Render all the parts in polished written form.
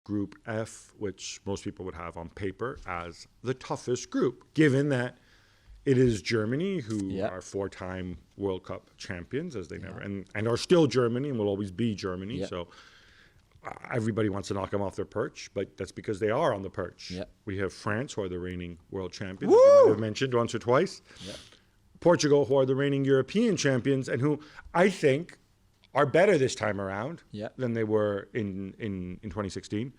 Group F, which most people would have on paper as the toughest group, given that it is Germany, who are 4-time World Cup champions, as they never, and are still Germany and will always be Germany. Yep. So everybody wants to knock them off their perch, but that's because they are on the perch. Yep. We have France, who are the reigning world champions, as I've mentioned once or twice. Yep. Portugal, who are the reigning European champions, and who I think are better this time around than they were in 2016.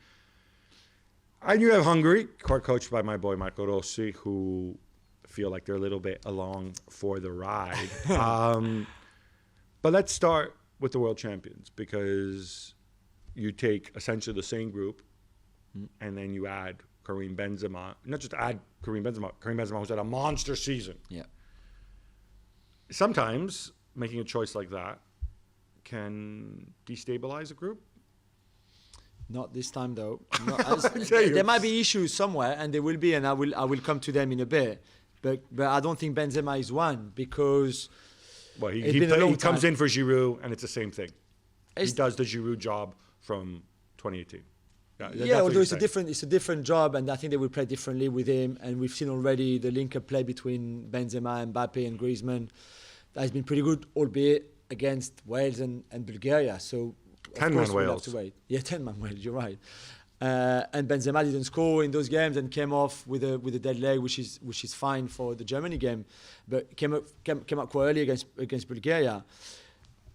And you have Hungary, coached by my boy Marcotti, who feel like they're a little bit along for the ride. But let's start with the world champions, because you take essentially the same group and then you add Karim Benzema. Not just add Karim Benzema who's had a monster season. Yeah. Sometimes making a choice like that can destabilize a group. Not this time, though. There might be issues somewhere, and there will be, and I will come to them in a bit. But I don't think Benzema is one, because he comes in for Giroud, and it's the same thing. He does the Giroud job from 2018. Although it's a different job, and I think they will play differently with him. And we've seen already the link-up play between Benzema, Mbappe, and Griezmann. That has been pretty good, albeit against Wales and Bulgaria. So 10-man Wales. We'll have to wait. Yeah, 10-man Wales. You're right. And Benzema didn't score in those games and came off with a dead leg, which is fine for the Germany game, but came up quite early against Bulgaria.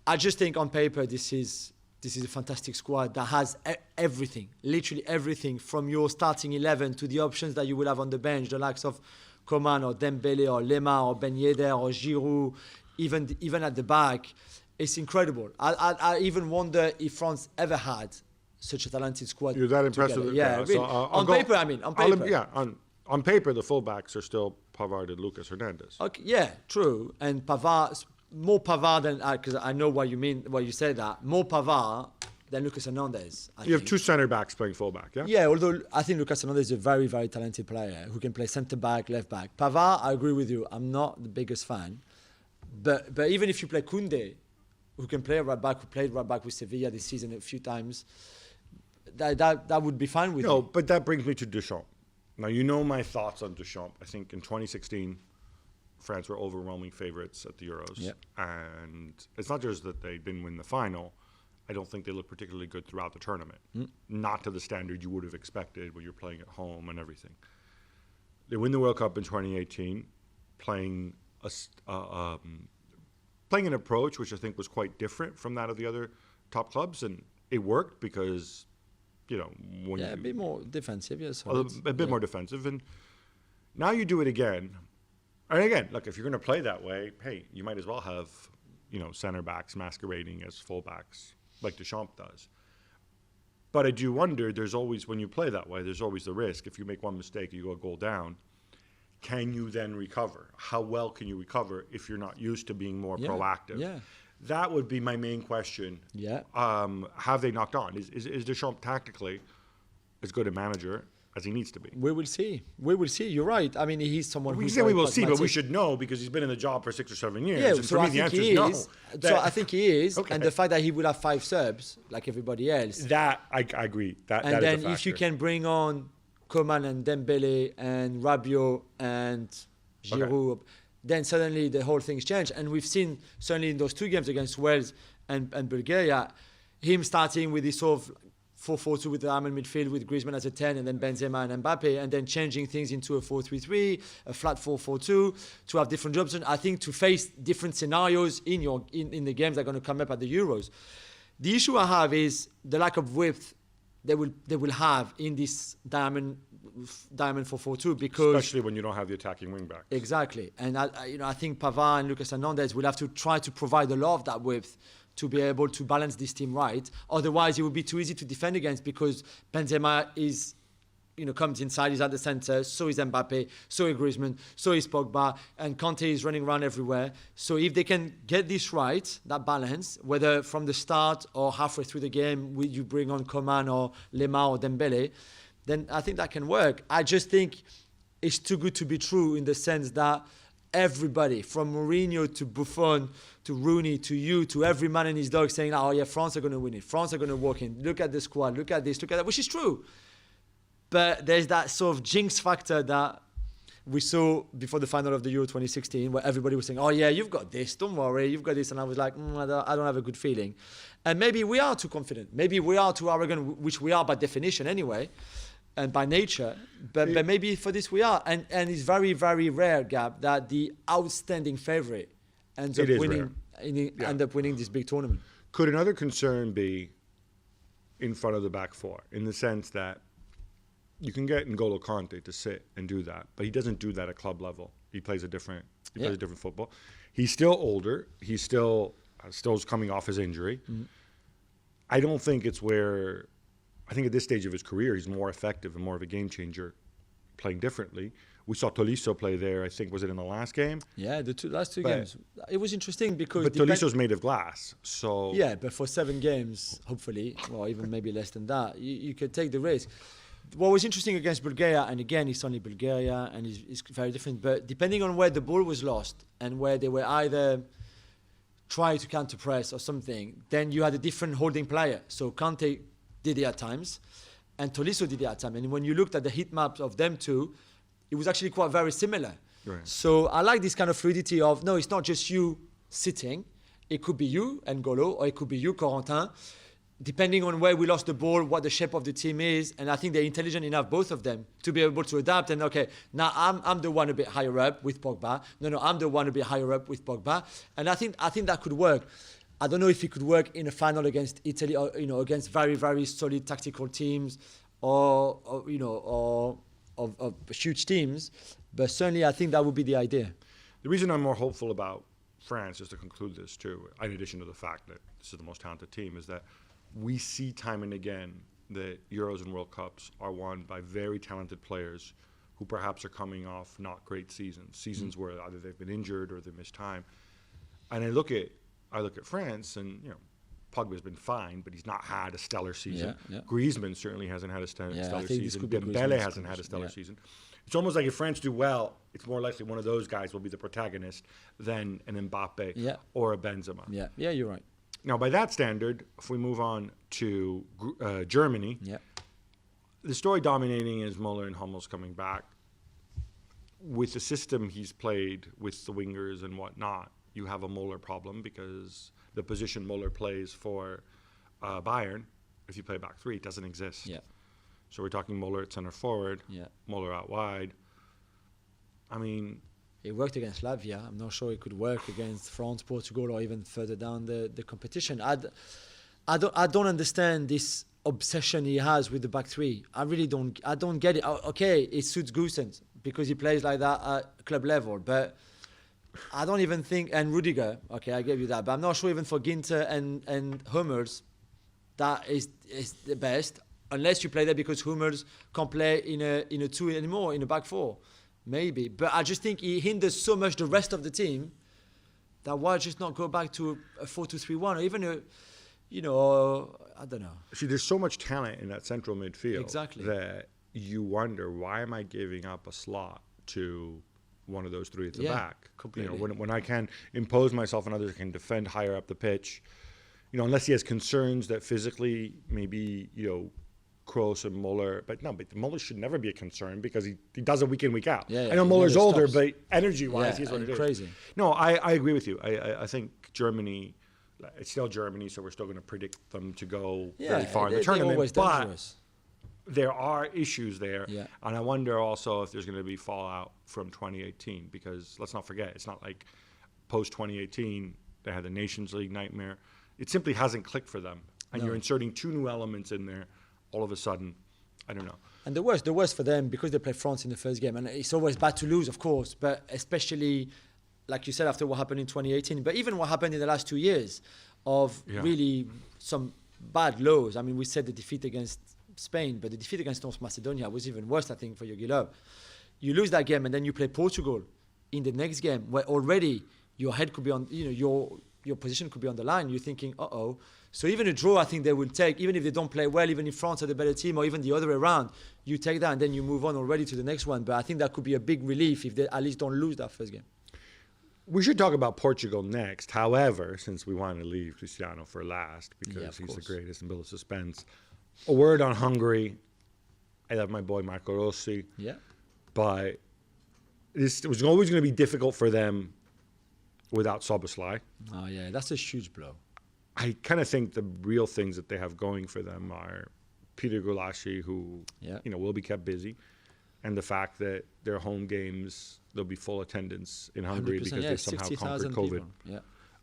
I just think on paper this is a fantastic squad that has everything, literally everything, from your starting 11 to the options that you will have on the bench, the likes of Coman or Dembele or Lemar or Ben Yedder or Giroud, even at the back. It's incredible. I even wonder if France ever had such a talented squad. You're that impressed with it? Yeah, really. So on paper, on paper. On paper, the fullbacks are still Pavard and Lucas Hernandez. Okay, yeah, true. And Pavard, more Pavard than, because I know what you mean, why you say that, more Pavard than Lucas Hernandez. You have two centre backs playing fullback, yeah? Yeah, although I think Lucas Hernandez is a very, very talented player who can play centre back, left back. Pavard, I agree with you. I'm not the biggest fan. But even if you play Koundé, who can play right back, who played right back with Sevilla this season a few times, that would be fine with me. No, but that brings me to Deschamps. Now, you know my thoughts on Deschamps. I think in 2016, France were overwhelming favorites at the Euros. Yep. And it's not just that they didn't win the final. I don't think they looked particularly good throughout the tournament. Not to the standard you would have expected when you're playing at home and everything. They win the World Cup in 2018, playing an approach which I think was quite different from that of the other top clubs, and it worked because, a bit more defensive, yes. A bit more defensive, and now you do it again. And again, look, if you're going to play that way, hey, you might as well have, center backs masquerading as fullbacks like Deschamps does. But I do wonder, there's always, when you play that way, there's always the risk. If you make one mistake, you go a goal down. Can you then recover? How well can you recover if you're not used to being more proactive? Yeah. That would be my main question. Yeah. Have they knocked on? Is Deschamps tactically as good a manager as he needs to be? We will see. You're right. I mean, he's someone we will see, but we should know because he's been in the job for 6 or 7 years. Yeah, so I think he is. So I think he is. Okay. And the fact that he will have 5 subs like everybody else. That, I agree. That is a then factor. If you can bring on Coman and Dembele and Rabiot and Giroud, then suddenly the whole thing's changed. And we've seen, certainly in those 2 games against Wales and Bulgaria, him starting with this sort of 4-4-2 with the diamond midfield with Griezmann as a 10 and then Benzema and Mbappe, and then changing things into a 4-3-3, a flat 4-4-2, to have different jobs. And I think to face different scenarios in the games that are going to come up at the Euros. The issue I have is the lack of width they will have in this diamond 4-4-2, because especially when you don't have the attacking wing back. Exactly, and I think Pavard and Lucas Hernandez will have to try to provide a lot of that width to be able to balance this team right. Otherwise, it would be too easy to defend against, because Benzema is, comes inside, he's at the center, so is Mbappe, so is Griezmann, so is Pogba, and Kanté is running around everywhere. So if they can get this right, that balance, whether from the start or halfway through the game, you bring on Coman or Lemar or Dembele, then I think that can work. I just think it's too good to be true, in the sense that everybody from Mourinho to Buffon to Rooney to you to every man and his dog saying, oh yeah, France are going to win it. France are going to walk in. Look at the squad. Look at this. Look at that. Which is true. But there's that sort of jinx factor that we saw before the final of the Euro 2016 where everybody was saying, oh yeah, you've got this. Don't worry. You've got this. And I was like, I don't have a good feeling. And maybe we are too confident. Maybe we are too arrogant, which we are by definition anyway. And by nature, but maybe for this we are, and it's very, very rare, Gab, that the outstanding favorite ends up winning this big tournament. Could another concern be in front of the back four, in the sense that you can get N'Golo Kante to sit and do that, but he doesn't do that at club level. He plays a different football. He's still older. He's still coming off his injury. Mm-hmm. I don't think it's where. I think at this stage of his career, he's more effective and more of a game changer playing differently. We saw Tolisso play there, I think, was it in the last game? Yeah, the last two games. It was interesting because... But Tolisso's made of glass, so... Yeah, but for 7 games, hopefully, or even maybe less than that, you could take the risk. What was interesting against Bulgaria, and again, it's only Bulgaria, and it's very different, but depending on where the ball was lost and where they were either trying to counter-press or something, then you had a different holding player. So Kante did it at times, and Tolisso did it at times. And when you looked at the heat maps of them two, it was actually quite very similar. Right. So I like this kind of fluidity of, no, it's not just you sitting. It could be you, N'Golo, or it could be you, Corentin, depending on where we lost the ball, what the shape of the team is. And I think they're intelligent enough, both of them, to be able to adapt. And okay, now I'm the one a bit higher up with Pogba. No, I'm the one a bit higher up with Pogba. And I think that could work. I don't know if it could work in a final against Italy, or against very, very solid tactical teams, or huge teams. But certainly, I think that would be the idea. The reason I'm more hopeful about France, just to conclude this too, in addition to the fact that this is the most talented team, is that we see time and again that Euros and World Cups are won by very talented players who perhaps are coming off not great seasons where either they've been injured or they missed time. And I look at France, and Pogba's been fine, but he's not had a stellar season. Yeah. Griezmann certainly hasn't had a stellar season. Dembele hasn't had a stellar season. It's almost like if France do well, it's more likely one of those guys will be the protagonist than an Mbappe or a Benzema. Yeah, you're right. Now, by that standard, if we move on to Germany, the story dominating is Muller and Hummels coming back. With the system he's played with the wingers and whatnot, you have a Muller problem because the position Muller plays for Bayern, if you play back three, it doesn't exist. Yeah. So we're talking Muller at center forward, Muller out wide. I mean... It worked against Latvia. I'm not sure it could work against France, Portugal, or even further down the competition. I don't understand this obsession he has with the back three. I really don't. I don't get it. Okay, it suits Goossens because he plays like that at club level, but... I don't even think, and Rudiger, okay, I gave you that, but I'm not sure even for Ginter and Hummels, that is the best, unless you play there because Hummels can't play in a two anymore, in a back four, maybe. But I just think he hinders so much the rest of the team that why just not go back to a 4-2-3-1 or even I don't know. See, there's so much talent in that central midfield exactly. that you wonder, why am I giving up a slot to one of those three at the back? Completely. When I can impose myself and others can defend higher up the pitch, unless he has concerns that physically maybe, Kroos and Muller, but Muller should never be a concern because he does it week in, week out. I know Muller's older, but energy-wise, he's what it is. Crazy. No, I agree with you. I think Germany, it's still Germany, so we're still going to predict them to go very far in the tournament. But there are issues there, and I wonder also if there's going to be fallout from 2018, because let's not forget, it's not like post-2018 they had the Nations League nightmare. It simply hasn't clicked for them, and you're inserting 2 new elements in there. All of a sudden, I don't know. And the worst for them, because they play France in the first game, and it's always bad to lose, of course, but especially, like you said, after what happened in 2018, but even what happened in the last 2 years of really some bad lows. I mean, we said the defeat against Spain, but the defeat against North Macedonia was even worse, I think, for Jogi Löw. You lose that game, and then you play Portugal in the next game, where already your head could be on, your position could be on the line. You're thinking, uh-oh. So even a draw, I think they will take, even if they don't play well, even if France are the better team, or even the other way around, you take that and then you move on already to the next one. But I think that could be a big relief if they at least don't lose that first game. We should talk about Portugal next. However, since we want to leave Cristiano for last because he's the greatest and build of suspense, a word on Hungary. I love my boy Marcotti. Yeah. But it was always going to be difficult for them without Szoboszlai. Oh, yeah, that's a huge blow. I kind of think the real things that they have going for them are Peter Gulashi, who will be kept busy, and the fact that their home games, there'll be full attendance in Hungary because they somehow conquered COVID. People. Yeah.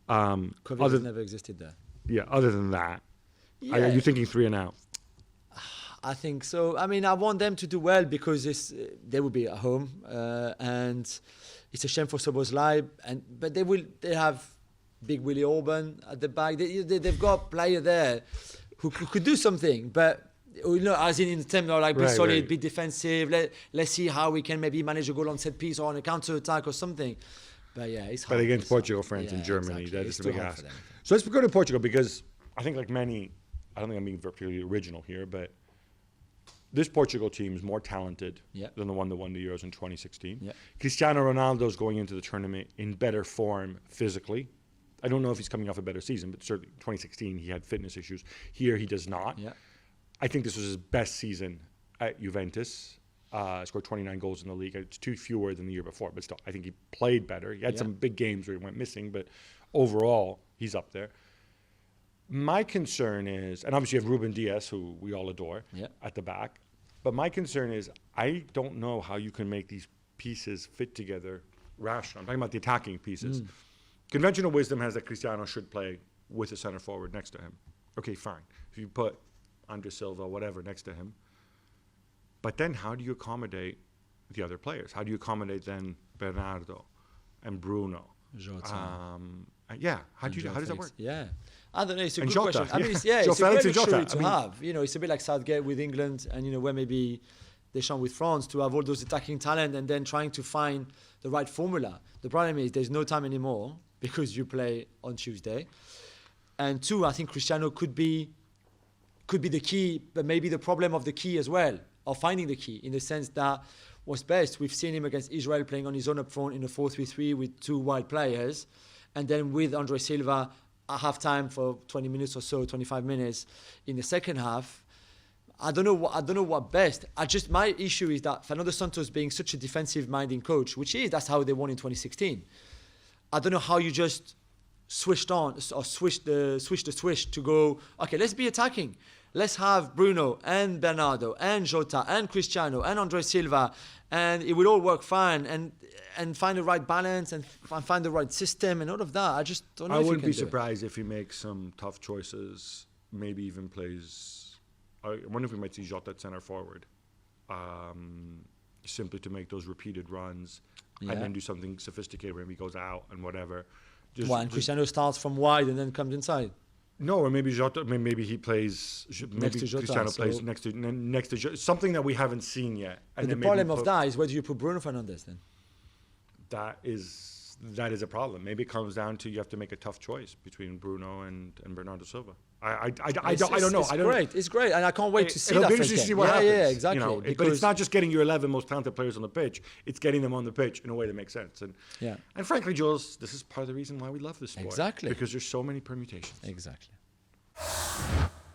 COVID has never existed there. Yeah, other than that, are you thinking 3 and out? I think so. I mean, I want them to do well because they will be at home, and it's a shame for Szoboszlai. But they have Big Willie Orban at the back. They've got a player there who could do something, but as in terms of like be solid, be defensive. Let's see how we can maybe manage a goal on set piece or on a counter attack or something. But yeah, it's hard. But against Portugal, France, and Germany, that is the big ask. So let's go to Portugal because I think like many, I don't think I'm being particularly original here, but this Portugal team is more talented than the one that won the Euros in 2016. Yeah. Cristiano Ronaldo's going into the tournament in better form physically. I don't know if he's coming off a better season, but certainly 2016 he had fitness issues. Here he does not. Yeah. I think this was his best season at Juventus. Scored 29 goals in the league. It's 2 fewer than the year before, but still, I think he played better. He had some big games where he went missing, but overall, he's up there. My concern is, and obviously you have Ruben Dias, who we all adore, at the back. But my concern is, I don't know how you can make these pieces fit together rational. I'm talking about the attacking pieces. Conventional wisdom has that Cristiano should play with a center forward next to him. Okay, fine. If you put Andre Silva, whatever, next to him. But then how do you accommodate the other players? How do you accommodate then Bernardo and Bruno? Jota. How does that work? Yeah. I don't know. It's a good Jota, question. I mean, it's a great luxury to have. It's a bit like Southgate with England, and where maybe Deschamps with France, to have all those attacking talent and then trying to find the right formula. The problem is there's no time anymore because you play on Tuesday. And 2, I think Cristiano could be the key, but maybe the problem of the key as well, of finding the key in the sense that what's best. We've seen him against Israel playing on his own up front in a 4-3-3 with 2 wide players, and then with Andre Silva at half time for 20 minutes or so, 25 minutes in the second half. I don't know what best. My issue is that Fernando Santos being such a defensive-minded coach, that's how they won in 2016. I don't know how you just switched on or switch the switch to go, okay, let's be attacking. Let's have Bruno and Bernardo and Jota and Cristiano and Andre Silva, and it will all work fine, and find the right balance and find the right system and all of that. I just don't know. I wouldn't be surprised if he makes some tough choices, maybe even plays. I wonder if we might see Jota at center forward, simply to make those repeated runs and then do something sophisticated when he goes out and whatever. And Cristiano starts from wide and then comes inside. No, or maybe Jota. Maybe he plays. Maybe Cristiano plays next to Jota, something that we haven't seen yet. And the problem of that is, where do you put Bruno Fernandes then? That is a problem. Maybe it comes down to you have to make a tough choice between Bruno and Bernardo Silva. I don't know. It's great, and I can't wait to see that. It'll be interesting to see what happens. Yeah, exactly. But it's not just getting your 11 most talented players on the pitch; it's getting them on the pitch in a way that makes sense. And frankly, Jules, this is part of the reason why we love this sport. Exactly. Because there's so many permutations. Exactly.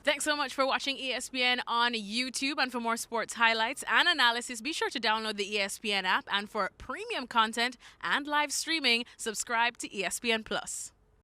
Thanks so much for watching ESPN on YouTube. And for more sports highlights and analysis, be sure to download the ESPN app. And for premium content and live streaming, subscribe to ESPN Plus.